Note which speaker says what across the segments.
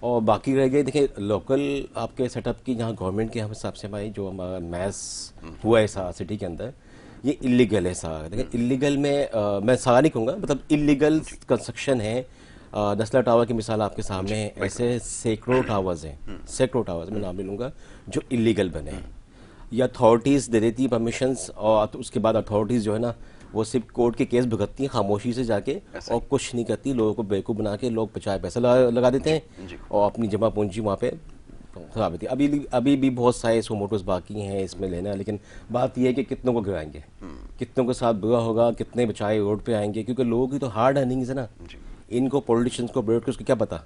Speaker 1: اور باقی رہ گئے دیکھیں لوکل آپ کے سیٹ اپ کی جہاں گورنمنٹ کے حساب سے ہماری جو ہمارا میس ہوا ہے سٹی کے اندر یہ اللیگل ہے سارا. دیکھیں اللیگل میں سارا نہیں کہوں گا, مطلب اللیگل کنسٹرکشن ہے. نسلا ٹاور کی مثال آپ کے سامنے ہے, ایسے سینکڑوں ٹاورز ہیں, سینکڑوں ٹاورز میں نام لے لوں گا جو اللیگل بنے ہیں. یہ اتھارٹیز دے دیتی پرمیشنس, اور اس کے بعد اتھارٹیز جو ہے نا وہ صرف کورٹ کے کیس بھگتتی ہیں خاموشی سے جا کے, اور کچھ نہیں کرتی, لوگوں کو بیوقوف بنا کے لوگ بچائے پیسہ لگا دیتے ہیں اور اپنی جمع پونجی وہاں پہ خراب ہوتی ہے. ابھی بھی بہت سارے سو موٹوز باقی ہیں اس میں لینا, لیکن بات یہ ہے کہ کتنوں کو گرائیں گے, کتنوں کے ساتھ برا ہوگا, کتنے بچائے روڈ پہ آئیں گے, کیونکہ لوگوں کی تو ہارڈ ارننگز ہے نا. ان کو پولیٹیشنس کو بیٹھ کے اس کو کیا پتا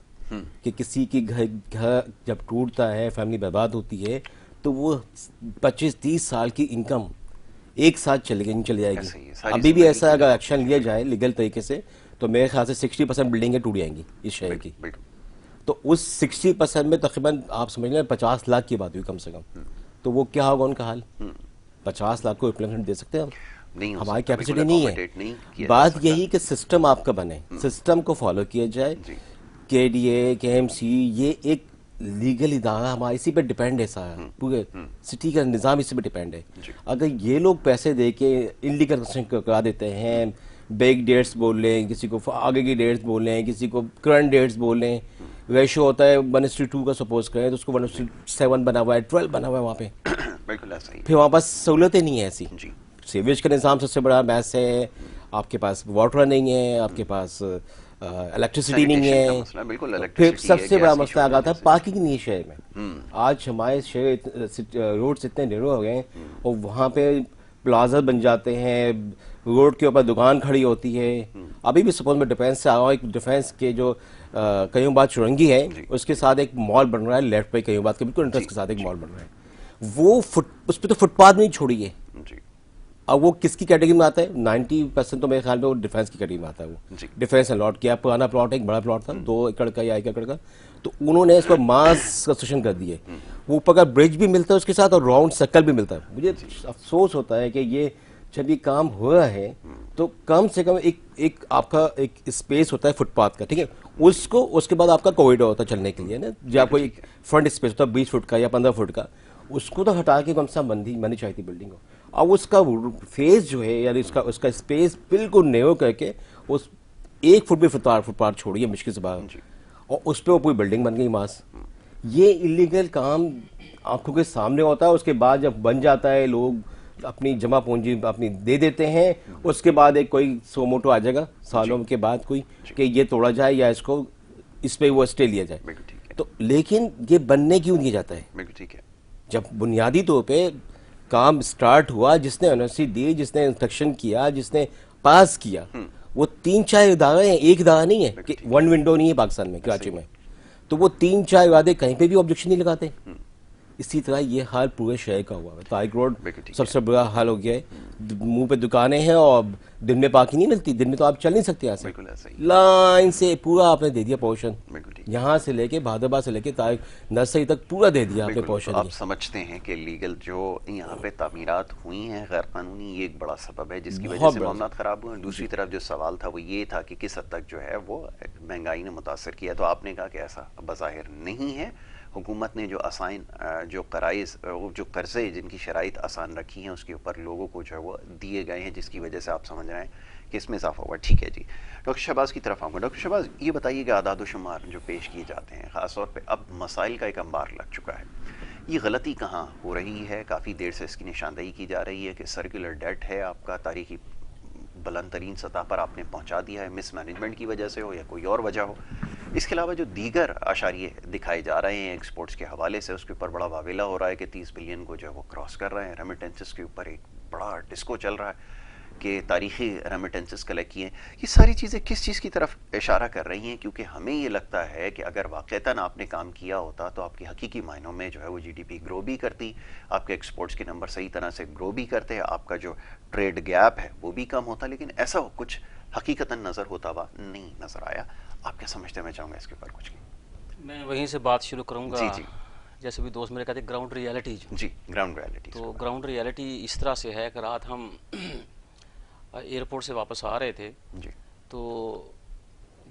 Speaker 1: کہ کسی کی گھر جب ٹوٹتا ہے, فیملی برباد ہوتی ہے, تو وہ 25-30 سال کی انکم ایک ساتھ چلی جائے گی. ابھی بھی ایسا اگر ایکشن لیا جائے لیگل طریقے سے تو میرے خیال سے 60% بلڈنگیں ٹوٹ جائیں گی اس شہر کی. تو اس 60% میں تقریباً آپ سمجھ لیں 50 لاکھ کی بات ہوئی کم سے کم. تو وہ کیا ہوگا ان کا حال؟ 50 لاکھ کو امپلیمنٹ دے سکتے ہیں ہم؟ ہماری کیپیسٹی نہیں ہے. بات یہی کہ سسٹم آپ کا بنے, سسٹم کو فالو کیا جائے. کے ڈی اے, کے ایم سی, یہ ایک لیگل ادارہ ہمارا اسی پہ ڈیپینڈ ہے سارا, پورے سٹی کا نظام اسی پہ ڈیپینڈ ہے. اگر یہ لوگ پیسے دے کے انلیگل کنسٹرکشن کرا دیتے ہیں, بیک ڈیٹس بول لیں, کسی کو آگے کی ڈیٹس بول لیں, کسی کو کرنٹ ڈیٹس بول لیں, ریشو ہوتا ہے 1:2 کا سپوز کریں تو اس کو 1:7 بنا ہوا ہے, 12 بنا ہوا ہے وہاں پہ.
Speaker 2: بالکل ایسا ہی.
Speaker 1: پھر وہاں پاس سہولتیں نہیں ہیں ایسی. سیویج کا نظام سب سے بڑا میس ہے, آپ کے پاس واٹر نہیں ہے, آپ کے پاس الیکٹریسٹی نہیں ہے. پھر سب سے بڑا مسئلہ آ گیا تھا پارکنگ نہیں ہے شہر میں. آج ہمارے شہر روڈس اتنے نیرو ہو گئے ہیں اور وہاں پہ پلازا بن جاتے ہیں, روڈ کے اوپر دکان کھڑی ہوتی ہے. ابھی بھی سپوز میں ڈیفینس سے آ رہا ہوں, ایک ڈیفینس کے جو کئیوں بات چورنگی ہے اس کے ساتھ ایک مال بن رہا ہے لیفٹ پہ, کئیوں بات کے بالکل انٹرسٹ کے ساتھ ایک مال بن رہا ہے. وہ اس پہ تو فٹ پاتھ نہیں چھوڑی ہے. اب وہ کس کی کیٹیگری میں آتا ہے؟ 90% تو میرے خیال میں وہ ڈیفینس کی کیٹیگری میں آتا ہے. وہ ڈیفینس الاٹ کیا, پرانا پلاٹ ایک بڑا پلاٹ تھا 2 ایکڑ کا یا 1 ایکڑ کا, تو انہوں نے اس کو ماس کنسٹرکشن کر دی ہے. وہ اوپر کا برج بھی ملتا ہے اس کے ساتھ اور راؤنڈ سرکل بھی ملتا ہے. مجھے افسوس ہوتا ہے کہ یہ جب یہ کام ہو رہا ہے تو کم سے کم ایک آپ کا ایک اسپیس ہوتا ہے فٹ پاتھ کا, ٹھیک ہے, اس کے بعد آپ کا کوریڈور ہوتا ہے چلنے کے لیے نا, جو آپ کو ایک فرنٹ اسپیس ہوتا ہے 20 فٹ کا یا 15 فٹ کا, اس کو تو ہٹا کے کم سے کم بننی چاہیے تھی بلڈنگ کو. اب اس کا فیس جو ہے یعنی اس کا اسپیس بالکل نیرو کر کے اس 1 فٹ بھی فٹ پاتھ چھوڑیے مشکل سے باہر, اور اس پہ وہ پوری بلڈنگ بن گئی ماس. یہ اللیگل کام آنکھوں کے سامنے ہوتا ہے. اس کے بعد جب بن جاتا ہے لوگ اپنی جمع پونجی اپنی دے دیتے ہیں, اس کے بعد ایک کوئی سو موٹو آ جائے گا سالوں کے بعد کوئی کہ یہ توڑا جائے یا اس پہ وہ اسٹے لیا جائے. تو لیکن یہ بننے کیوں دیا جاتا ہے؟ جب بنیادی طور پہ کام سٹارٹ ہوا, جس نے یونیورسٹی دی, جس نے انسٹرکشن کیا, جس نے پاس کیا, وہ 3-4 ادارے ہیں, ایک ادارہ نہیں ہے کہ 1 ونڈو نہیں ہے پاکستان میں کراچی میں. تو وہ 3-4 ادارے کہیں پہ بھی آبجیکشن نہیں لگاتے. اسی طرح یہ حال پورے شہر کا ہوا ہے. طارق روڈ سب سے برا حال ہو گیا ہے, منہ پہ دکانیں ہیں اور دن میں پارکنگ نہیں ملتی. دن میں تو آپ چل نہیں سکتے یہاں سے, لائن سے پورا آپ نے دے دیا پورشن, یہاں سے لے کے بھادربا سے لے کے نرسری تک پورا دے دیا آپ نے پورشن.
Speaker 2: آپ سمجھتے ہیں کہ لیگل جو یہاں پہ تعمیرات ہوئی ہیں غیر قانونی, یہ ایک بڑا سبب ہے جس کی وجہ سے معاملات خراب ہوئے ہیں. دوسری طرف جو سوال تھا وہ یہ تھا کہ کس حد تک جو ہے وہ مہنگائی نے متاثر کیا. تو آپ نے کہا کہ ایسا بظاہر نہیں ہے. حکومت نے جو قرضے جن کی شرائط آسان رکھی ہیں اس کے اوپر لوگوں کو جو ہے وہ دیے گئے ہیں, جس کی وجہ سے آپ سمجھ رہے ہیں کہ اس میں اضافہ ہوا. ٹھیک ہے جی, ڈاکٹر شہباز کی طرف آؤں گا. ڈاکٹر شہباز یہ بتائیے کہ اعداد و شمار جو پیش کیے جاتے ہیں, خاص طور پہ اب مسائل کا ایک انبار لگ چکا ہے, یہ غلطی کہاں ہو رہی ہے؟ کافی دیر سے اس کی نشاندہی کی جا رہی ہے کہ سرکولر ڈیٹ ہے آپ کا, تاریخی بلند ترین سطح پر آپ نے پہنچا دیا ہے, مس مینجمنٹ کی وجہ سے ہو یا کوئی اور وجہ ہو. اس کے علاوہ جو دیگر اشاریے دکھائے جا رہے ہیں ایکسپورٹس کے حوالے سے, اس کے اوپر بڑا واویلا ہو رہا ہے کہ 30 بلین کو جو ہے وہ کراس کر رہے ہیں. ریمیٹنسز کے اوپر ایک بڑا ڈسکو چل رہا ہے کہ تاریخی ریمیٹنسز کلیکٹ کیے. یہ ساری چیزیں کس چیز کی طرف اشارہ کر رہی ہیں؟ کیونکہ ہمیں یہ لگتا ہے کہ اگر واقعتاً آپ نے کام کیا ہوتا تو آپ کی حقیقی معنوں میں جو ہے وہ GDP گرو بھی کرتی, آپ کے ایکسپورٹس کے نمبر صحیح طرح سے گرو بھی کرتے, آپ کا جو ٹریڈ گیپ ہے وہ بھی کم ہوتا. لیکن ایسا کچھ حقیقتاً نظر ہوتا ہوا نہیں نظر آیا. آپ کیا سمجھتے ہیں؟ میں چاہوں گا اس کے اوپر کچھ.
Speaker 3: میں وہیں سے بات شروع کروں گا.
Speaker 2: جی
Speaker 3: جیسے بھی دوست میرے کہتے ہیں گراؤنڈ ریئلٹی.
Speaker 2: جی گراؤنڈ ریئلٹی.
Speaker 3: تو گراؤنڈ ریئلٹی اس طرح سے ہے کہ رات ہم ایئرپورٹ سے واپس آ رہے تھے,
Speaker 2: جی,
Speaker 3: تو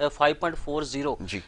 Speaker 3: 5.40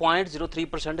Speaker 3: 0.03%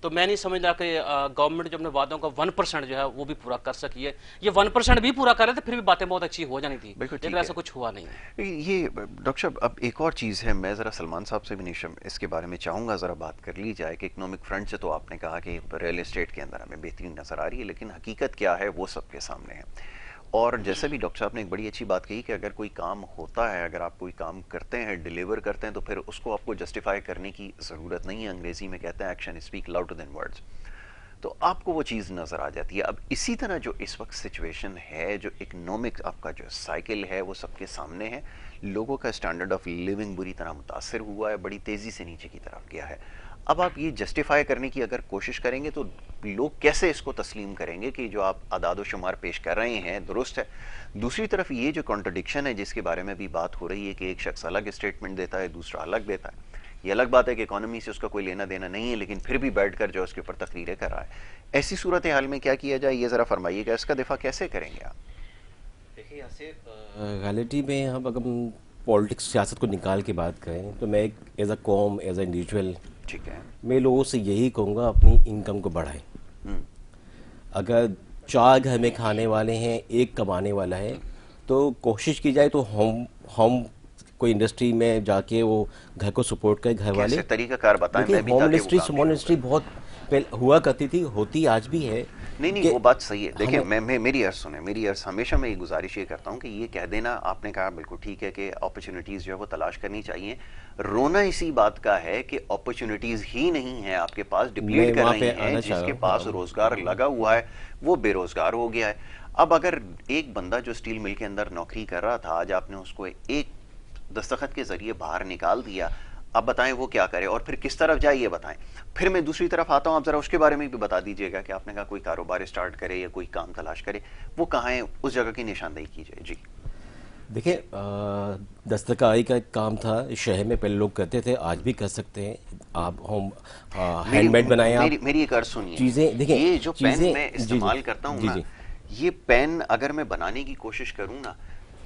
Speaker 3: تو میں نہیں سمجھ رہا کہ گورنمنٹ جو اپنے وعدوں کا 1% جو ہے وہ بھی پورا کر سکی ہے. یہ 1% بھی پورا کر رہے تھے پھر بھی باتیں بہت اچھی ہو جانی تھی, لیکن ایسا کچھ ہوا نہیں ہے.
Speaker 2: یہ ڈاکٹر صاحب اب ایک اور چیز ہے, میں ذرا سلمان صاحب سے بھی نیشم اس کے بارے میں چاہوں گا ذرا بات کر لی جائے کہ اکنامک فرنٹ سے تو آپ نے کہا کہ ریئل اسٹیٹ کے اندر ہمیں بہترین نظر آ رہی ہے, لیکن حقیقت کیا ہے وہ سب کے سامنے ہے. اور جیسے بھی ڈاکٹر صاحب نے ایک بڑی اچھی بات کہی کہ اگر کوئی کام ہوتا ہے, اگر آپ کوئی کام کرتے ہیں, ڈیلیور کرتے ہیں, تو پھر اس کو آپ کو جسٹیفائی کرنے کی ضرورت نہیں ہے. انگریزی میں کہتے ہیں action speak louder than words. تو آپ کو وہ چیز نظر آ جاتی ہے. اب اسی طرح جو اس وقت سچویشن ہے, جو اکنامک آپ کا جو سائیکل ہے وہ سب کے سامنے ہے. لوگوں کا اسٹینڈرڈ آف لیونگ بری طرح متاثر ہوا ہے, بڑی تیزی سے نیچے کی طرف گیا ہے. اب آپ یہ جسٹیفائی کرنے کی اگر کوشش کریں گے تو لوگ کیسے اس کو تسلیم کریں گے کہ جو آپ اعداد و شمار پیش کر رہے ہیں درست ہے. دوسری طرف یہ جو کانٹرڈکشن ہے جس کے بارے میں بھی بات ہو رہی ہے کہ ایک شخص الگ اسٹیٹمنٹ دیتا ہے, دوسرا الگ دیتا ہے. یہ الگ بات ہے کہ اکانومی سے اس کا کوئی لینا دینا نہیں ہے, لیکن پھر بھی بیٹھ کر جو اس کے اوپر تقریریں کر رہا ہے. ایسی صورتحال میں کیا کیا جائے, یہ ذرا فرمائیے گا, اس کا دفاع کیسے کریں گے آپ؟
Speaker 1: دیکھیے ایسے ریالٹی میں ہم اگر پولیٹکس سیاست کو نکال کے بات کریں تو میں ایک ایز اے قوم, ایز اے انڈیویجول,
Speaker 2: ٹھیک ہے,
Speaker 1: میں لوگوں سے یہی کہوں گا اپنی انکم کو بڑھائیں. اگر 4 گھر میں کھانے والے ہیں, 1 کمانے والا ہے, تو کوشش کی جائے تو ہم کوئی انڈسٹری میں جا کے وہ گھر کو سپورٹ کرے. گھر والے
Speaker 2: طریقہ کار بتائیں.
Speaker 1: ہوم انڈسٹری, اسمال انڈسٹری بہت ہوا کرتی تھی, ہوتی آج بھی ہے.
Speaker 2: نہیں وہ بات صحیح ہے. دیکھیں میں میری عرض سنیں, میری عرض ہمیشہ میں یہ گزارش یہ کرتا ہوں کہ یہ کہہ دینا, آپ نے کہا بالکل ٹھیک ہے کہ اپرچونیٹیز جو ہے وہ تلاش کرنی چاہیے. رونا اسی بات کا ہے کہ اپرچونیٹیز ہی نہیں ہے آپ کے پاس, ڈپلیٹ کر رہی ہیں. جس کے پاس روزگار لگا ہوا ہے وہ بے روزگار ہو گیا ہے. اب اگر ایک بندہ جو اسٹیل مل کے اندر نوکری کر رہا تھا, آج آپ نے اس کو ایک دستخط کے ذریعے باہر نکال دیا, اب بتائیں وہ کیا کرے اور پھر کس طرف جائے یہ بتائیں. پھر میں دوسری طرف آتا ہوں, آپ ذرا اس کے بارے میں بھی بتا دیجیے گا کہ آپ نے کہا کوئی کاروبار اسٹارٹ کرے یا کوئی کام تلاش کرے, وہ کہاں ہے, اس جگہ کی نشاندہی کیجیے. جی
Speaker 1: دیکھیں, دستکاری کا ایک کام تھا شہر میں, پہلے لوگ کرتے تھے, آج بھی کر سکتے ہیں. آپ ہوم ہینڈ میڈ بنائیں. آپ
Speaker 2: میری ایک عرض سنیے,
Speaker 1: چیزیں دیکھیں,
Speaker 2: یہ جو پین میں استعمال کرتا ہوں نا, یہ پین اگر میں بنانے کی کوشش کروں نا,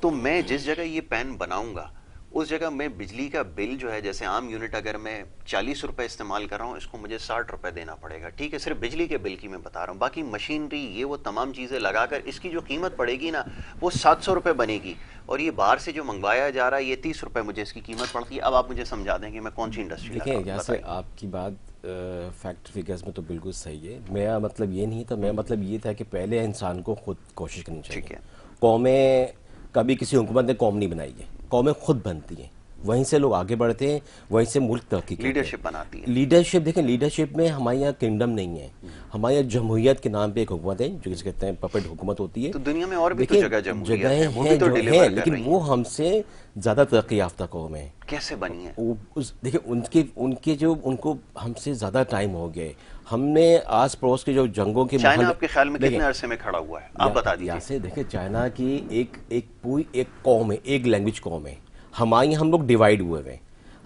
Speaker 2: تو میں جس جگہ یہ پین بناؤں گا اس جگہ میں بجلی کا بل جو ہے, جیسے عام یونٹ اگر میں 40 روپے استعمال کر رہا ہوں, اس کو مجھے 60 روپے دینا پڑے گا. ٹھیک ہے, صرف بجلی کے بل کی میں بتا رہا ہوں. باقی مشینری یہ وہ تمام چیزیں لگا کر اس کی جو قیمت پڑے گی نا وہ 700 روپے بنے گی, اور یہ باہر سے جو منگوایا جا رہا ہے یہ 30 روپے مجھے اس کی قیمت پڑتی ہے. اب آپ مجھے سمجھا دیں کہ میں کون سی انڈسٹری لگا.
Speaker 1: دیکھیں جیسے آپ کی بات فیکٹ فگرز میں تو بالکل صحیح ہے. میرا مطلب یہ نہیں تھا, میرا مطلب یہ تھا کہ پہلے انسان کو خود کوشش کرنی چاہیے.
Speaker 2: ٹھیک ہے,
Speaker 1: قومیں کبھی کسی حکومت نے قوم نہیں بنائی ہے, قومیں خود بنتی ہیں, وہیں سے لوگ آگے بڑھتے ہیں, وہیں سے ملک ترقی کرتے ہیں.
Speaker 2: لیڈرشپ بناتی ہے.
Speaker 1: لیڈرشپ دیکھیں, لیڈرشپ میں ہمارے یہاں کنگڈم نہیں ہے, ہمارے یہاں جمہوریت کے نام پہ ایک حکومت ہے جو جسے کہتے ہیں پپٹ حکومت ہوتی ہے.
Speaker 2: تو دنیا میں اور بھی تو جگہیں
Speaker 1: ہیں جو ہیں, لیکن وہ ہم سے زیادہ ترقی یافتہ قوم ہیں.
Speaker 2: کیسے بنی ہے؟
Speaker 1: دیکھیں ان کے جو ان کو ہم سے زیادہ ٹائم ہو گئے. ہم نے آس پڑوس کے جو جنگوں کے
Speaker 2: چائنا آپ کے خیال میں کتنے عرصے میں کھڑا ہوا ہے, آپ بتا دیجیے.
Speaker 1: یہاں سے دیکھیں, چائنا کی ایک پوری ایک قوم ہے, ایک لینگویج قوم ہے. ہمارے یہاں ہم لوگ ڈیوائڈ ہوئے ہیں,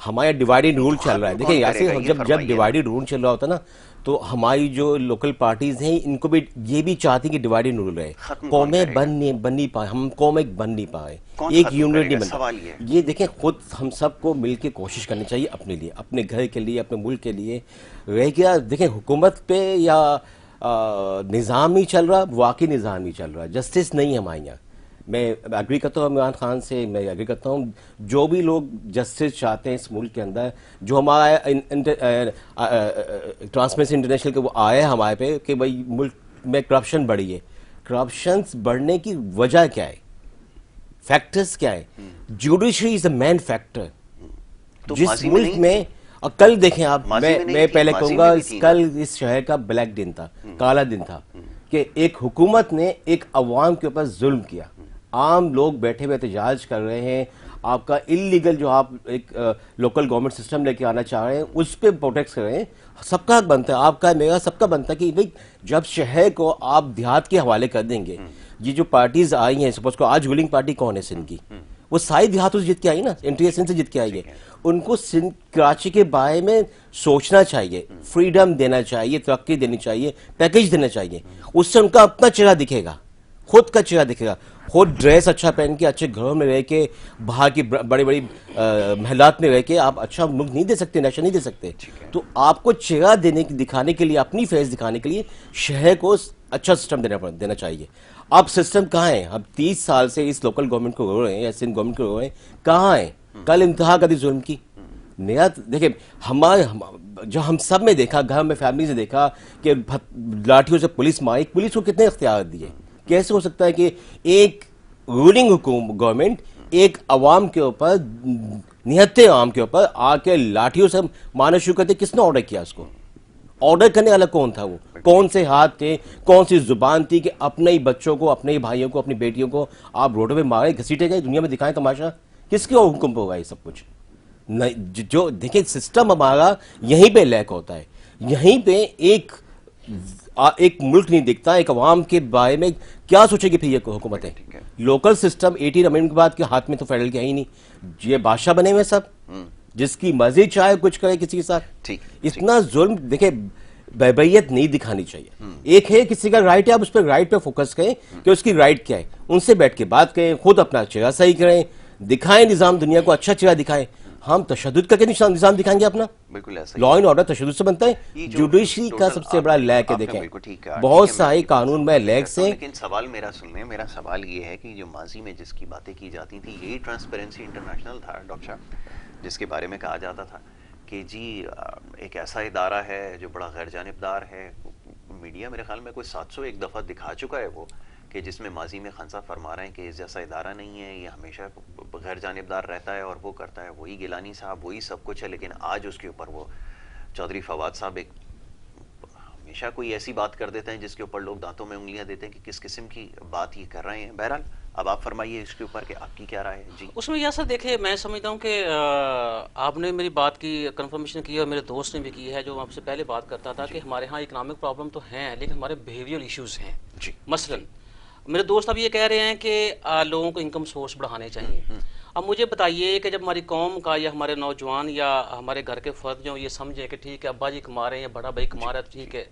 Speaker 1: ہمارا ڈیوائڈڈ رول چل رہا ہے. دیکھیں یہاں سے جب ڈیوائڈڈ رول چل رہا ہوتا نا, تو ہماری جو لوکل پارٹیز ہیں ان کو بھی یہ بھی چاہتی کہ ڈیوائڈڈ رول رہے. قومیں بن نہیں پائے, ہم قوم ایک بن نہیں پائے, ایک یونٹ نہیں بن. یہ دیکھیں خود ہم سب کو مل کے کوشش کرنی چاہیے اپنے لیے, اپنے گھر کے لیے, اپنے ملک کے لیے. رہ گیا دیکھیں حکومت پہ یا نظام ہی چل رہا, واقعی نظام ہی چل رہا, جسٹس نہیں ہے ہمارے یہاں. میں ایگری کرتا ہوں عمران خان سے, میں ایگری کرتا ہوں جو بھی لوگ جسٹس چاہتے ہیں اس ملک کے اندر, جو ہمارا ٹرانسپیرنسی انٹرنیشنل کے وہ آئے ہمارے پہ کہ بھائی ملک میں کرپشن بڑھی ہے. کرپشنس بڑھنے کی وجہ کیا ہے, فیکٹرز کیا ہے؟ جوڈیشری از اے مین فیکٹر. جس ملک میں, اور کل دیکھیں آپ, میں پہلے کہوں گا کل اس شہر کا بلیک دن تھا, کالا دن تھا, کہ ایک حکومت نے ایک عوام کے اوپر ظلم کیا. عام لوگ بیٹھے ہوئے احتجاج کر رہے ہیں, آپ کا انلیگل جو آپ ایک لوکل گورنمنٹ سسٹم لے کے آنا چاہ رہے ہیں اس پہ پروٹیکٹ کر رہے ہیں. سب کا حق بنتا ہے, آپ کا, میرا, سب کا بنتا ہے کہ بھائی جب شہر کو آپ دیہات کے حوالے کر دیں گے, یہ جو پارٹیز آئی ہیں, سپوز کو آج رولنگ پارٹی کون ہے سندھ کی, وہ ساری دیہاتوں سے جیت کے آئی نا, انٹیریئر سندھ سے جیت کے آئی ہے. ان کو سندھ کراچی کے بارے میں سوچنا چاہیے, فریڈم دینا چاہیے, ترقی دینی چاہیے, پیکیج دینا چاہیے. اس سے ان کا اپنا چہرہ دکھے گا, خود کا چہرہ دکھے گا, خود ڈریس اچھا پہن کے اچھے گھروں میں رہ کے, باہر کی بڑی بڑی محلات میں رہ کے آپ اچھا ملک نہیں دے سکتے, نیشن نہیں دے سکتے. تو آپ کو چہرہ دکھانے کے لیے, اپنی فیس دکھانے کے لیے شہر کو اچھا سسٹم دینا چاہیے. اب سسٹم کہاں ہے؟ اب 30 سال سے اس لوکل گورنمنٹ کو رو رہے ہیں یا سندھ گورنمنٹ کو رو رہے ہیں, کہاں ہے؟ کل انتہا کر دی ظلم کی. میرا دیکھیں, جو ہم سب میں دیکھا, گھر میں فیملی سے دیکھا کہ لاٹھیوں سے پولیس ماری, پولیس کو کتنے اختیار دیے. کیسے ہو سکتا ہے کہ ایک رولنگ گورنمنٹ ایک عوام کے اوپر, نہتے عوام کے اوپر آ کے لاٹھیوں سے مارنا شروع کرتے؟ کس نے آرڈر کیا اس کو؟ آرڈر کرنے والا کون تھا؟ وہ کون سے ہاتھ تھے, کون سی زبان تھی کہ اپنے ہی بچوں کو, اپنے ہی بھائیوں کو, اپنی بیٹیوں کو آپ روڈوں پہ مارے, گھسیٹے گئے, دنیا میں دکھائیں تماشا؟ کس کے حکم پہ ہوگا یہ سب کچھ؟ جو دیکھیں سسٹم ہمارا یہیں پہ لیک ہوتا ہے. یہیں پہ ایک ملک نہیں دکھتا, ایک عوام کے بارے میں کیا سوچے گی پھر یہ حکومت ہے. لوکل سسٹم 18 امendment کے بعد کے ہاتھ میں تو فیڈرل کے ہی نہیں, یہ بادشاہ بنے ہوئے سب, جس کی مرضی چاہے کچھ کرے کسی کے ساتھ. اتنا ظلم دیکھیں, بیبیت نہیں دکھانی چاہیے. ایک ہے کسی کا رائٹ ہے, آپ اس پہ رائٹ پہ فوکس کریں کہ اس کی رائٹ کیا ہے, ان سے بیٹھ کے بات کریں, خود اپنا چہرہ صحیح کریں, دکھائیں نظام دنیا کو اچھا چہرہ دکھائیں. ہم تشدد کا نظام دکھائیں گے اپنا؟
Speaker 2: بالکل ایسا
Speaker 1: لا اینڈ آرڈر تشدد سے بنتا ہے. جوڈیشری کا سب سے بڑا لیک ہے. دیکھیں بہت سارے قانون میں لیکس ہیں.
Speaker 2: لیکن سوال میرا سن لیں, میرا سوال یہ ہے کہ جو ماضی میں جس کی باتیں کی جاتی تھی, یہی ٹرانسپیرنسی انٹرنیشنل تھا ڈاکٹر صاحب, جس کے بارے میں کہا جاتا تھا کہ جی ایک ایسا ادارہ ہے جو بڑا غیر جانبدار ہے. میڈیا میرے خیال میں کوئی 701 دفعہ دکھا چکا ہے وہ, کہ جس میں ماضی میں خان صاحب فرما رہے ہیں کہ اس جیسا ادارہ نہیں ہے, یہ ہمیشہ غیر جانبدار رہتا ہے اور وہ کرتا ہے وہی گیلانی صاحب, وہی سب کچھ ہے. لیکن آج اس کے اوپر وہ چودھری فواد صاحب ایک ہمیشہ کوئی ایسی بات کر دیتے ہیں جس کے اوپر لوگ دانتوں میں انگلیاں دیتے ہیں کہ کس قسم کی بات یہ کر رہے ہیں. بہرحال اب آپ فرمائیے اس کے اوپر کہ آپ کی کیا رائے ہے. جی
Speaker 3: اس میں یاسر دیکھیں, میں سمجھتا ہوں کہ آپ نے میری بات کی کنفرمیشن کی اور میرے دوست نے بھی کی ہے, جو آپ سے پہلے بات کرتا تھا کہ ہمارے ہاں اکنامک پرابلم تو ہیں لیکن ہمارے بیہیویئر ایشوز ہیں. مثلاً میرے دوست اب یہ کہہ رہے ہیں کہ لوگوں کو انکم سورس بڑھانے چاہیے. اب مجھے بتائیے کہ جب ہماری قوم کا یا ہمارے نوجوان یا ہمارے گھر کے فرد جو یہ سمجھیں کہ ٹھیک ہے ابا جی کما رہے ہیں, بڑا بھائی کما رہا ہے, ٹھیک ہے,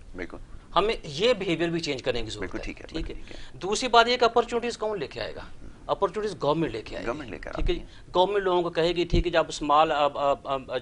Speaker 3: ہمیں یہ بیہیویئر بھی چینج کرنے کی ضرورت ہے. ٹھیک ہے. دوسری بات یہ کہ اپرچونیٹیز کون لے کے آئے گا؟ اپرچونیٹیز گورنمنٹ لے کے آئے گی. ٹھیک ہے, گورنمنٹ لوگوں کو کہے گی ٹھیک ہے, جب اسمال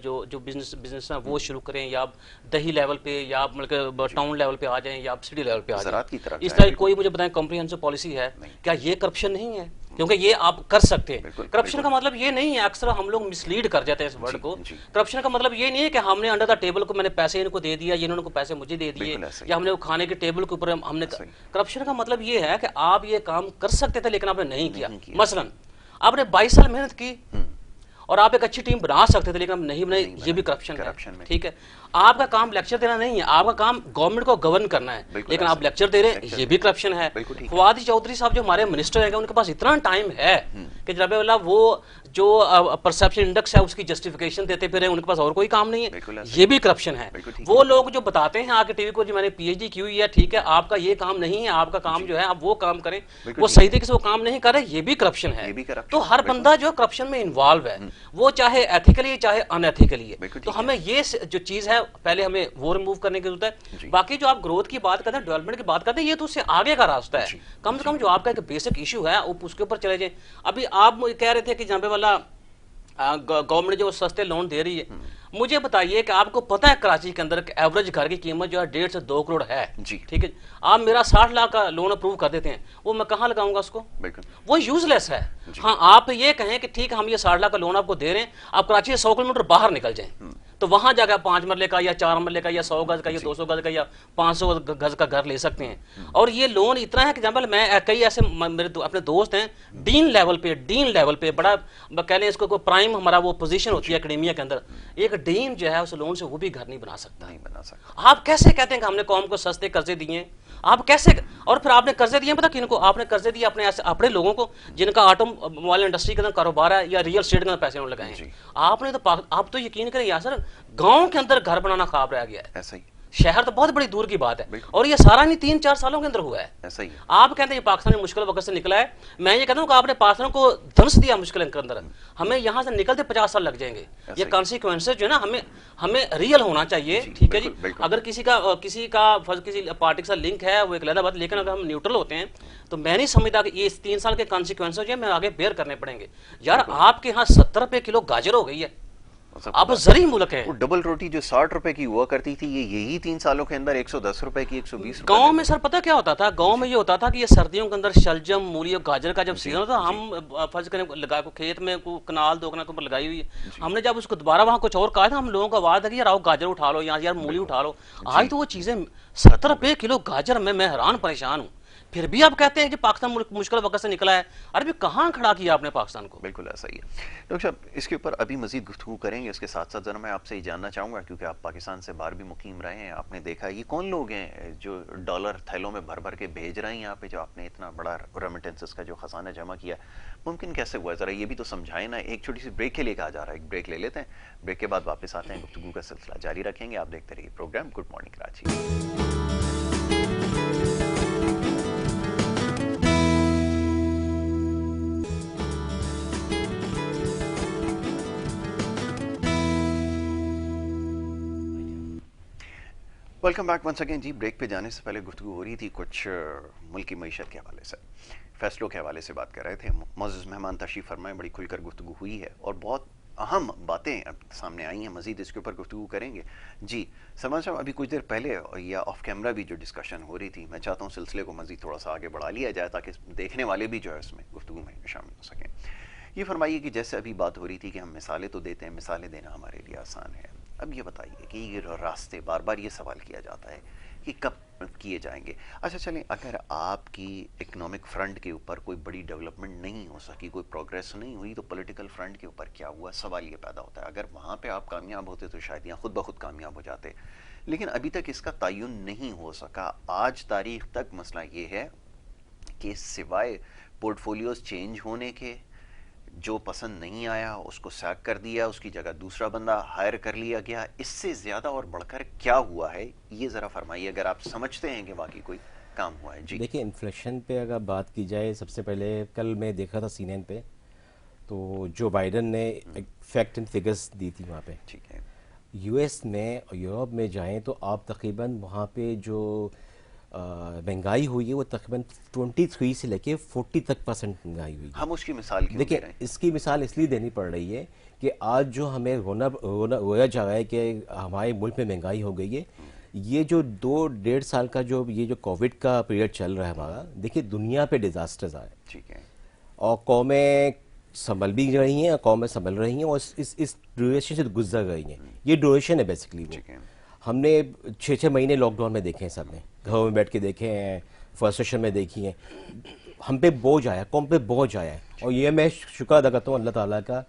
Speaker 3: جو بزنس ہیں وہ شروع کریں, یا آپ دیہی لیول پہ یا آپ مطلب ٹاؤن لیول پہ آ جائیں یا آپ سٹی لیول پہ آ جائیں. اس طرح کوئی مجھے بتائیں کمپریہنسو پالیسی ہے کیا؟ یہ کرپشن نہیں ہے, کیونکہ یہ آپ کر سکتے ہیں. کرپشن کا مطلب یہ نہیں ہے, اکثر ہم لوگ مسلیڈ کر جاتے ہیں اس ورڈ کو. کرپشن کا مطلب یہ نہیں ہے کہ ہم نے انڈر دا ٹیبل کو میں نے پیسے ان کو دے دیا, یہ انہوں نے پیسے مجھے دے دیے, یا ہم نے کھانے کے ٹیبل کے اوپر ہم نے. کرپشن کا مطلب یہ ہے کہ آپ یہ کام کر سکتے تھے لیکن آپ نے نہیں کیا. مثلاً آپ نے 22 سال محنت کی اور آپ ایک اچھی ٹیم بنا سکتے تھے لیکن آپ نہیں بنائی, یہ بھی کرپشن ہے. ٹھیک ہے, آپ کا کام لیکچر دینا نہیں ہے, آپ کا کام گورنمنٹ کو گورن کرنا ہے, لیکن آپ لیکچر دے رہے ہیں, یہ بھی کرپشن ہے. فواد چودھری صاحب جو ہمارے منسٹر ہیں, ان کے پاس اتنا ٹائم ہے کہ جناب اللہ وہ جو پرسیپشن انڈیکس ہے اس کی جسٹیفیکیشن دیتے پھر ہیں, ان کے پاس اور کوئی کام نہیں ہے, یہ بھی کرپشن ہے. وہ لوگ جو بتاتے ہیں آ کے ٹی وی کو, جو میں نے پی ایچ ڈی کی ہوئی ہے, ٹھیک ہے, آپ کا یہ کام نہیں ہے, آپ کا کام جو ہے آپ وہ کام کریں, وہ صحیح طریقے سے وہ کام نہیں کر رہے, یہ بھی کرپشن ہے. تو ہر بندہ جو کرپشن میں انوالو ہے, وہ چاہے ایتھیکلی چاہے ان ایتھیکلی ہے. تو ہمیں یہ جو چیز ہے پہلے ہمیں وہ ریموو کرنے کی ضرورت ہے. باقی جو آپ گروتھ کی بات کرتے ہیں, ڈیولپمنٹ کی بات کرتے ہیں, یہ تو اس سے آگے کا راستہ ہے. کم سے کم جو آپ کا ایک بیسک ایشو ہے اس کے اوپر چلے جائیں. ابھی آپ کہہ رہے تھے کہ جناب والا گورنمنٹ جو سستے لون دے رہی ہے, مجھے بتائیے کہ آپ کو پتہ ہے کراچی کے اندر ایوریج گھر کی قیمت جو ہے 1.5 سے 2 کروڑ ہے. ٹھیک ہے, آپ میرا 60 لاکھ کا لون اپروو کر دیتے ہیں, وہ میں کہاں لگاؤں گا اس کو؟ وہ یوز لیس ہے. ہاں آپ یہ کہیں کہ ٹھیک ہے ہم یہ 60 لاکھ کا لون آپ کو دے رہے ہیں, آپ کراچی سے 100 کلومیٹر باہر نکل جائیں تو وہاں جا کے 5 مرلے کا یا 4 مرلے کا یا 100 گز کا یا 200 گز کا یا 500 گز کا گھر لے سکتے ہیں. اور یہ لون اتنا ہے کہ جناب میں کئی ایسے میرے اپنے دوست ہیں ڈین لیول پہ بڑا کہہ لیں اس کو پرائم ہمارا وہ پوزیشن ہوتی ہے اکیڈیمیا کے اندر, ایک ڈین جو ہے اس لون سے وہ بھی گھر نہیں بنا سکتا. آپ کیسے کہتے ہیں کہ ہم نے قوم کو سستے قرضے دیے ہیں؟ آپ کیسے, اور پھر آپ نے قرضے دیے پتہ کن کو؟ آپ نے قرضے دیے اپنے لوگوں کو جن کا آٹو موبائل انڈسٹری کے اندر کاروبار ہے یا ریئل اسٹیٹ کے اندر پیسے لگائے ہیں. آپ نے تو آپ تو یقین کریں یاسر, گاؤں کے اندر گھر بنانا خواب رہ گیا ہے. شہر تو بہت بڑی دور کی بات ہے، اور یہ سارا نہیں 3-4 سالوں کے اندر ہوا ہے.
Speaker 2: ایسا ہی
Speaker 3: آپ کہتے ہیں یہ پاکستان میں مشکل وقت سے نکلا ہے، میں یہ کہتا ہوں کہ آپ نے پاکستان کو دھنس دیا مشکل کے اندر، ہمیں یہاں سے نکلتے 50 سال لگ جائیں گے. یہ کانسیکوینسز جو ہے نا ہمیں ریئل ہونا چاہیے. ٹھیک ہے جی، اگر کسی کا کسی پارٹی کے ساتھ لنک ہے وہ ایک علیحدہ بات، لیکن اگر ہم نیوٹرل ہوتے ہیں تو میں نہیں سمجھتا کہ یہ 3 سال کے کانسیکوینسز جو ہیں میں آگے بیئر کرنے پڑیں گے. یار آپ کے ہاں 70 روپے کلو گاجر ہو گئی ہے، آپ زرعی ملک ہے.
Speaker 2: وہ ڈبل روٹی جو 60 روپے کی ہوا کرتی تھی، یہی 3 سالوں کے اندر 110 روپے کی 120 روپے.
Speaker 3: گاؤں میں سر پتہ کیا ہوتا تھا؟ گاؤں میں یہ ہوتا تھا کہ یہ سردیوں کے اندر شلجم، مولی اور گاجر کا جب سیزن ہوتا تھا، ہم فرض کریں کھیت میں کنال 2 کنال کے اوپر لگائی ہوئی ہے، ہم نے جب اس کو دوبارہ وہاں کچھ اور کہا تھا، ہم لوگوں کو آواز ہے کہ یار آؤ گاجر اٹھا لو، یار مولی اٹھا لو. آج تو وہ چیزیں 70 روپے کلو گاجر میں حیران پریشان ہوں. پھر بھی آپ کہتے ہیں کہ پاکستان مشکل وقت سے نکلا ہے. ارے کہاں کھڑا کیا آپ نے پاکستان کو؟
Speaker 2: بالکل ایسا ہی ہے. ڈاکٹر صاحب اس کے اوپر ابھی مزید گفتگو کریں گے. اس کے ساتھ ساتھ ذرا میں آپ سے یہ جاننا چاہوں گا، کیونکہ آپ پاکستان سے باہر بھی مقیم رہے ہیں، آپ نے دیکھا یہ کون لوگ ہیں جو ڈالر تھیلوں میں بھر بھر کے بھیج رہے ہیں یہاں پہ، جو آپ نے اتنا بڑا ریمیٹنسز کا جو خزانہ جمع کیا، ممکن کیسے ہوا؟ ذرا یہ بھی تو سمجھائیں نا. ایک چھوٹی سی بریک کے لیے کہا جا رہا ہے، ایک بریک لے لیتے ہیں، بریک کے بعد واپس آتے ہیں، گفتگو کا سلسلہ جاری رکھیں گے. آپ دیکھتے رہیے program good morning Karachi. Welcome back once again. جی بریک پہ جانے سے پہلے گفتگو ہو رہی تھی کچھ ملکی معیشت کے حوالے سے، فیصلوں کے حوالے سے بات کر رہے تھے. معزز مہمان تشریف فرمائے، بڑی کھل کر گفتگو ہوئی ہے اور بہت اہم باتیں سامنے آئی ہیں. مزید اس کے اوپر گفتگو کریں گے. جی سلمان صاحب، ابھی کچھ دیر پہلے یا آف کیمرہ بھی جو ڈسکشن ہو رہی تھی، میں چاہتا ہوں سلسلے کو مزید تھوڑا سا آگے بڑھا لیا جائے تاکہ دیکھنے والے بھی جو ہے اس میں گفتگو میں شامل ہو سکیں. یہ فرمائیے کہ جیسے ابھی بات ہو رہی تھی کہ ہم مثالیں تو دیتے ہیں، مثالیں دینا ہمارے لیے آسان ہے. اب یہ بتائیے کہ یہ راستے بار بار یہ سوال کیا جاتا ہے کہ کب کیے جائیں گے. اچھا چلیں، اگر آپ کی اکنامک فرنٹ کے اوپر کوئی بڑی ڈیولپمنٹ نہیں ہو سکی، کوئی پروگریس نہیں ہوئی، تو پولیٹیکل فرنٹ کے اوپر کیا ہوا؟ سوال یہ پیدا ہوتا ہے. اگر وہاں پہ آپ کامیاب ہوتے تو شاید یہاں خود بخود کامیاب ہو جاتے، لیکن ابھی تک اس کا تعین نہیں ہو سکا. آج تاریخ تک مسئلہ یہ ہے کہ سوائے پورٹ فولیوز چینج ہونے کے، جو پسند نہیں آیا اس کو سیک کر دیا، اس کی جگہ دوسرا بندہ ہائر کر لیا گیا، اس سے زیادہ اور بڑھ کر کیا ہوا ہے یہ ذرا فرمائیے، اگر آپ سمجھتے ہیں کہ واقعی کوئی کام ہوا ہے. جی
Speaker 1: دیکھیں، انفلیشن پہ اگر بات کی جائے، سب سے پہلے کل میں دیکھا تھا CNN پہ، تو جو بائیڈن نے فیکٹ اینڈ فگرز دی تھی وہاں پہ.
Speaker 2: ٹھیک ہے.
Speaker 1: US میں اور یورپ میں جائیں تو آپ تقریباً وہاں پہ جو مہنگائی ہوئی ہے وہ تقریباً 23 سے لے کے 40 تک % مہنگائی ہوئی ہے.
Speaker 2: ہم اس کی مثال کیوں
Speaker 1: دیکھیں،
Speaker 2: دے رہے ہیں؟
Speaker 1: اس کی مثال اس لیے دینی پڑ رہی ہے کہ آج جو ہمیں رویا جا رہا ہے کہ ہمارے ملک میں مہنگائی ہو گئی ہے، یہ جو 2-1.5 سال کا جو کووڈ کا پیریڈ چل رہا ہے ہمارا، دیکھیں دنیا پہ ڈیزاسٹرز آئے.
Speaker 2: ٹھیک ہے.
Speaker 1: اور قومیں سنبھل بھی رہی ہیں، اور قومیں سنبھل رہی ہیں، اور اس ڈیوریشن سے گزر رہی ہیں. یہ ڈیوریشن ہے بیسکلی. وہ ہم نے 6 مہینے لاک ڈاؤن میں دیکھے ہیں، سب نے گھروں میں بیٹھ کے دیکھے ہیں، فرسٹریشن میں دیکھی ہیں. ہم پہ بوجھ آیا، قوم پہ بوجھ آیا ہے. اور یہ میں شکر ادا کرتا ہوں اللہ تعالیٰ کا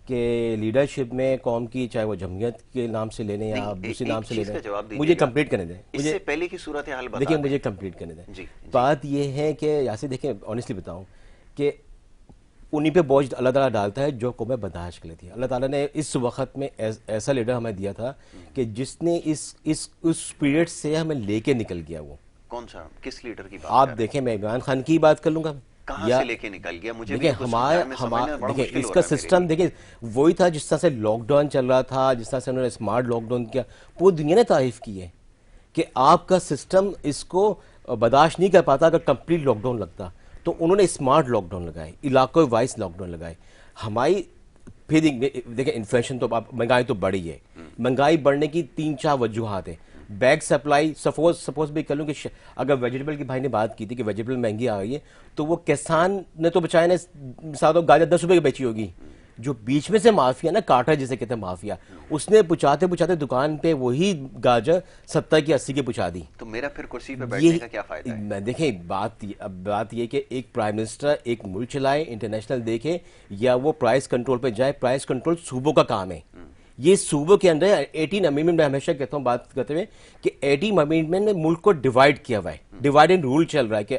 Speaker 1: کہ لیڈرشپ میں قوم کی، چاہے وہ جمہوریت کے نام سے لینے یا دوسرے نام سے لینے. مجھے کمپلیٹ کرنے دیں،
Speaker 2: اس سے پہلے کی صورتحال بتا
Speaker 1: دیکھیں، مجھے کمپلیٹ کرنے دیں. بات یہ ہے کہ یاسر دیکھیں، آنیسٹلی بتاؤں کہ انہیں پہ بوجھ اللہ تعالیٰ ڈالتا ہے جو قومیں برداشت کر لیتی ہیں. اللہ تعالیٰ نے اس وقت میں ایسا لیڈر ہمیں دیا تھا کہ جس نے اس پیریڈ سے ہمیں لے کے نکل گیا. وہ
Speaker 2: کون سا، کس لیڈر کی بات؟
Speaker 1: آپ دیکھیں، میں عمران خان کی بات کر لوں گا.
Speaker 2: کہاں سے لے کے نکل گیا؟ مجھے
Speaker 1: دیکھیں دیکھیں اس کا سسٹم دیکھیں وہی تھا جس طرح سے لاک ڈاؤن چل رہا تھا، جس طرح سے انہوں نے اسمارٹ لاک ڈاؤن کیا. پوری دنیا نے تعریف کی ہے کہ آپ کا سسٹم اس کو برداشت نہیں کر پاتا اگر کمپلیٹ لاک ڈاؤن لگتا. تو انہوں نے اسمارٹ لاک ڈاؤن لگائے، علاقوں وائز لاک ڈاؤن لگائے. ہماری پھر دیکھیں انفلیشن تو مہنگائی تو بڑھی ہے. مہنگائی بڑھنے کی 3-4 وجوہات ہیں. بیگ سپلائی، سپوز بھی کر لوں کہ اگر ویجیٹیبل کی بھائی نے بات کی تھی کہ ویجیٹیبل مہنگی آ گئی ہے، تو وہ کسان نے تو بچائے نے ساتھ گاجر 10 روپے کی بیچی ہوگی. جو بیچ میں سے مافیا نا، کاٹا جسے کہتے ہیں مافیا، اس نے پہنچاتے دکان پہ وہی گاجر 70 کی 80 کی پہنچا دی.
Speaker 2: تو میرا پھر کرسی پہ بیٹھنے کا کیا فائدہ ہے؟
Speaker 1: دیکھیں بات یہ کہ ایک پرائم منسٹر ایک ملک چلائے، انٹرنیشنل دیکھے، یا وہ پرائس کنٹرول پہ جائے. پرائس کنٹرول صوبوں کا کام ہے. یہ صوبوں کے اندر 18 امینڈمنٹ میں ہمیشہ کہتا ہوں بات کرتے ہوئے کہ 18 امینڈمنٹ نے ملک کو ڈیوائڈ کیا ہوا ہے. ڈیوائڈ اینڈ رول چل رہا ہے کہ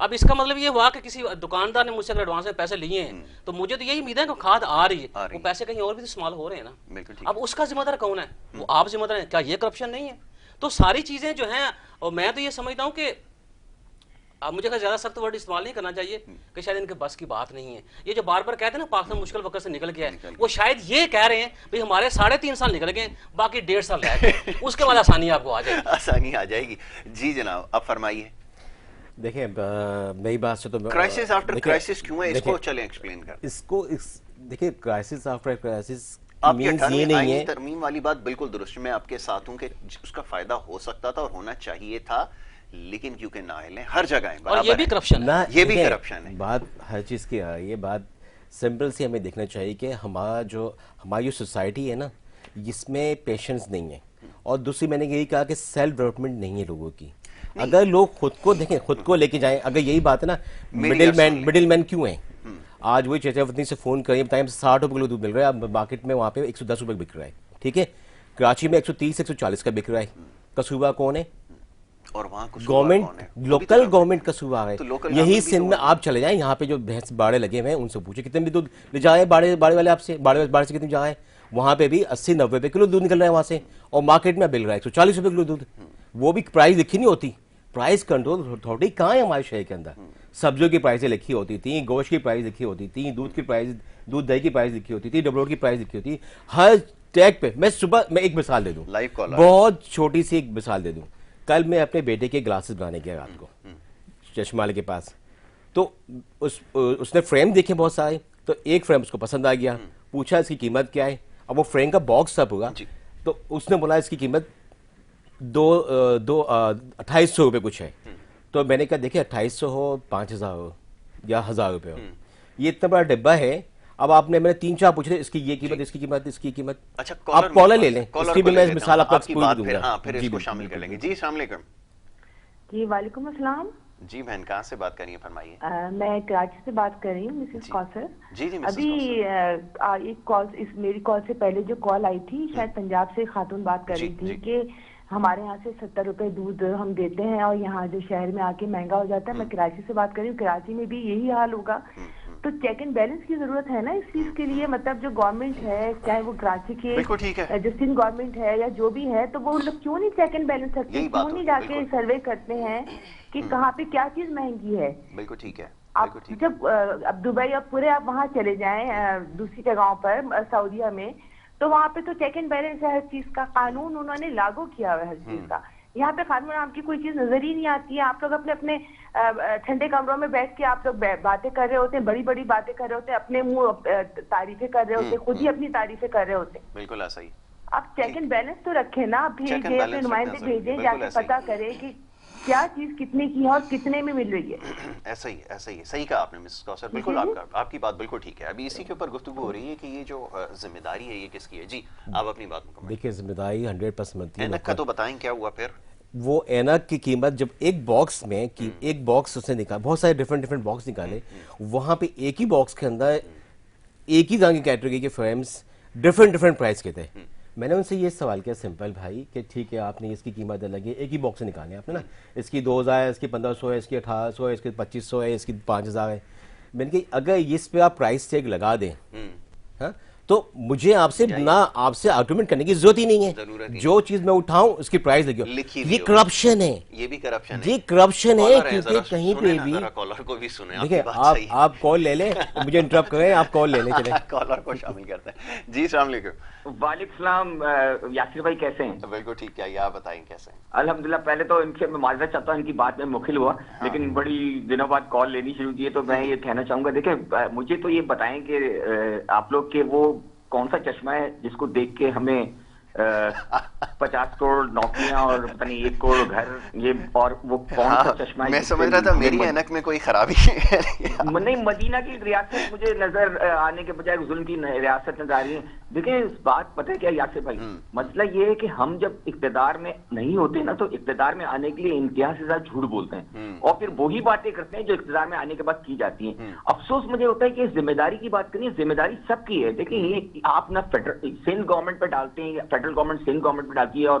Speaker 3: اب اس کا مطلب یہ ہوا کہ کسی دکاندار نے مجھ سے اگر ایڈوانس میں پیسے لیے ہیں تو مجھے تو یہی امید ہے کہ کھاد آ رہی ہے، وہ پیسے کہیں اور بھی استعمال ہو رہے ہیں نا، اب اس کا ذمہ دار کون ہے؟ وہ آپ ذمہ دار ہیں. کیا یہ کرپشن نہیں ہے؟ تو ساری چیزیں جو ہیں، اور میں تو یہ سمجھتا ہوں کہ اب مجھے زیادہ سخت ورڈ استعمال نہیں کرنا چاہیے کہ شاید ان کے بس کی بات نہیں ہے. یہ جو بار بار کہتے ہیں نا پاکستان مشکل وقت سے نکل گیا ہے، وہ شاید یہ کہہ رہے ہیں بھئی ہمارے 3.5 سال نکل گئے، باقی 1.5 سال رہ گئے، اس کے بعد آسانی آپ کو آ جائے گی.
Speaker 2: آسانی آ جائے گی. جی جناب اب فرمائیے.
Speaker 1: دیکھیں میری بات سے تو
Speaker 2: کرائسس آفٹر کرائسس کیوں ہے، اس کو چلیں ایکسپلین کر.
Speaker 1: اس کو دیکھیں کرائسس آفٹر کرائسس
Speaker 2: آپ کی 18ویں آئینی ترمیم والی بات بالکل درست ہے، میں آپ کے ساتھ ہوں کہ اس کا فائدہ ہو سکتا تھا اور ہونا چاہیے تھا، لیکن کیونکہ نااہل ہیں ہر جگہ ہیں،
Speaker 3: اور یہ بھی کرپشن ہے.
Speaker 2: یہ بھی کرپشن ہے.
Speaker 1: بات ہر چیز کی آ رہی ہے، بات سمپل سی ہمیں دیکھنا چاہیے کہ ہماری جو سوسائٹی ہے نا، اس میں پیشنس نہیں ہے، اور دوسری میں نے یہی کہا کہ سیلف ڈیولپمنٹ نہیں ہے لوگوں کی. اگر لوگ خود کو دیکھیں، خود کو لے کے جائیں، اگر یہی بات ہے نا، مڈل مین کیوں ہیں؟ آج وہی چچا وطنی سے فون کریں بتائیں 60 روپے کلو دودھ مل رہا ہے، اب مارکیٹ میں وہاں پہ 110 روپے بک رہا ہے، ٹھیک ہے، کراچی میں 130 140 کا بک رہا ہے. قصوبہ کون ہے؟
Speaker 2: اور وہاں
Speaker 1: گورنمنٹ، لوکل گورنمنٹ قصوبہ ہے. یہی سندھ میں آپ چلے جائیں، یہاں پہ جو بھینس باڑے لگے ہوئے ہیں ان سے پوچھیں کتنے بھی دودھ لے جائیں، باڑے والے آپ سے، باڑے سے کتنے جا ہے، وہاں پہ بھی 80 90 روپے کلو دودھ نکل رہا ہے وہاں سے، اور مارکیٹ میں مل رہا ہے 140 روپے کلو دودھ. وہ بھی پرائز لکھی نہیں ہوتی. پرائز کنٹرول اتھارٹی کہاں ہے ہمارے شہر کے اندر؟ سبزیوں کی پرائزیں لکھی ہوتی تھیں، گوشت کی پرائز لکھی ہوتی تھیں، دودھ کی پرائز، دودھ دہی کی پرائز لکھی ہوتی تھی، ڈبل کی پرائز لکھی ہوتی، ہر ٹیگ پہ. میں ایک مثال دے دوں، بہت چھوٹی سی ایک مثال دے دوں. کل میں اپنے بیٹے کے گلاسز بنانے گیا رات کو چشمہ والے کے پاس، تو اس نے فریم دیکھے بہت سارے، تو ایک فریم اس کو پسند آ گیا، پوچھا اس کی قیمت کیا ہے. اب وہ فریم کا باکس تھا پورا، تو اس نے بولا اس کی قیمت 2800 روپے کچھ ہے. تو میں نے کہا دیکھیں 2800 ہو 5000 ہو یا 1000 روپے ہو، یہ اتنا بڑا ڈبہ ہے. اب آپ نے میں نے 3 4 پوچھ رہے اس کی یہ قیمت، اس کی قیمت، اس کی قیمت. آپ کالر لے لیں، اس کی بھی میں مثال آپ کو ایکسپلور دوں گا.
Speaker 2: پھر اس کو شامل کر لیں گے. جی السلام علیکم.
Speaker 4: جی وعلیکم السلام.
Speaker 2: جی بہن کہاں سے بات کر رہی ہیں، فرمائیے.
Speaker 4: میں کراچی سے بات کر رہی ہوں، مسز کوثر.
Speaker 2: جی جی
Speaker 4: ابھی ایک کال، میری کال سے پہلے جو کال آئی تھی شاید پنجاب سے خاتون بات کر رہی تھی کہ ہمارے یہاں سے 70 روپے دودھ ہم دیتے ہیں اور یہاں جو شہر میں آ کے مہنگا ہو جاتا ہے. میں کراچی سے بات کر رہی ہوں، کراچی میں بھی یہی حال ہوگا. تو چیک اینڈ بیلنس کی ضرورت ہے نا اس چیز کے لیے، مطلب جو گورنمنٹ ہے چاہے وہ کراچی کے جو سندھ گورنمنٹ ہے یا جو بھی ہے، تو وہ لوگ کیوں نہیں چیک اینڈ بیلنس رکھتے، کیوں نہیں جا کے سروے کرتے ہیں کہ کہاں پہ کیا چیز مہنگی ہے.
Speaker 2: بالکل ٹھیک ہے.
Speaker 4: آپ جب اب دبئی اب پورے آپ وہاں چلے جائیں دوسری جگہوں پر سعودیہ میں، تو وہاں پہ تو چیک اینڈ بیلنس ہے ہر چیز کا، قانون انہوں نے لاگو کیا ہوا ہے ہر چیز کا. یہاں پہ قانون نام کی کوئی چیز نظر ہی نہیں آتی ہے. آپ لوگ اپنے ٹھنڈے کمروں میں بیٹھ کے آپ لوگ باتیں کر رہے ہوتے ہیں، بڑی بڑی باتیں کر رہے ہوتے ہیں، اپنے منہ تعریفیں کر رہے ہوتے ہیں، خود ہی اپنی تعریفیں کر رہے ہوتے ہیں.
Speaker 2: بالکل ایسا ہی.
Speaker 4: آپ چیک اینڈ بیلنس تو رکھیں نا، بھیجیں اپنے نمائندے بھیجیں، جا کے پتہ کریں کہ کیا چیز کتنے کی ہے اور کتنے میں مل رہی ہے.
Speaker 2: ایسا ہی صحیح کہا آپ نے مسز کوثر. بالکل آپ کی بات بالکل ٹھیک ہے. ابھی اسی کے اوپر گفتگو ہو رہی ہے کہ یہ جو ذمہ داری ہے یہ کس کی ہے. جی آپ اپنی بات مکمل.
Speaker 1: دیکھیں ذمہ داری 100% بنتی ہے.
Speaker 2: اینک کا تو بتائیں کیا ہوا پھر.
Speaker 1: وہ اینک کی قیمت جب ایک باکس میں ایک باکس اس نے نکالا، بہت سارے ڈفرینٹ باکس نکالے، وہاں پہ ایک ہی باکس کے اندر ایک ہی طرح کی کیٹیگری کے فریمز ڈفرینٹ پرائز کے تھے. میں نے ان سے یہ سوال کیا سمپل بھائی کہ ٹھیک ہے آپ نے اس کی قیمت الگ ہے، ایک ہی باکس سے نکالیں آپ نے نا، اس کی 2000 ہے، اس کی 1500 ہے، اس کی 1800 ہے، اس کی 2500 ہے، اس کی 5000 ہے. میں نے کہا اگر اس پہ آپ پرائز ٹیگ لگا دیں ہاں تو مجھے آپ سے آرگومنٹ کرنے کی ضرورت ہی نہیں ہے. جو چیز میں اٹھاؤں اس کی پرائز لگی. یہ کرپشن ہے، یہ کرپشن ہے. کیونکہ کہیں پہ بھی دیکھیں آپ کال لے لیں، مجھے انٹرپٹ کریں، آپ کال لے لیں. چلیں
Speaker 2: کالر کو شامل کرتے ہیں. جی السلام علیکم.
Speaker 5: وعلیکم السلام. یاسر بھائی کیسے ہیں؟
Speaker 2: بالکل ٹھیک ہے. آپ بتائیں کیسے ہیں؟
Speaker 5: الحمدللہ. پہلے تو ان سے میں معذرت چاہتا ہوں، ان کی بات میں مخل ہوا، لیکن بڑی دنوں بعد کال لینی شروع کی ہے تو میں یہ کہنا چاہوں گا. دیکھیں مجھے تو یہ بتائیں کہ آپ لوگ کے وہ کون سا چشمہ ہے جس کو دیکھ کے ہمیں 50 کروڑ نوکریاں اور پتہ نہیں 1 کروڑ گھر، یہ اور وہ کون سا چشمہ ہے؟
Speaker 2: میں سمجھ رہا تھا میری اینک میں کوئی خرابی
Speaker 5: نہیں، مدینہ کی ریاست مجھے نظر آنے کے بجائے ظلم کی ریاست نظر آ رہی ہے. دیکھیں اس بات پتہ ہے کیا یاسر بھائی، مسئلہ یہ ہے کہ ہم جب اقتدار میں نہیں ہوتے نا تو اقتدار میں آنے کے لیے انتہا سے زیادہ جھوٹ بولتے ہیں اور پھر وہی باتیں کرتے ہیں جو اقتدار میں آنے کے بعد کی جاتی ہیں. افسوس مجھے ہوتا ہے کہ ذمہ داری کی بات کریں، ذمہ داری سب کی ہے. دیکھیں یہ آپ نہ سندھ گورنمنٹ پہ ڈالتے ہیں، فیڈرل گورنمنٹ سندھ گورنمنٹ پہ ڈالتی ہے اور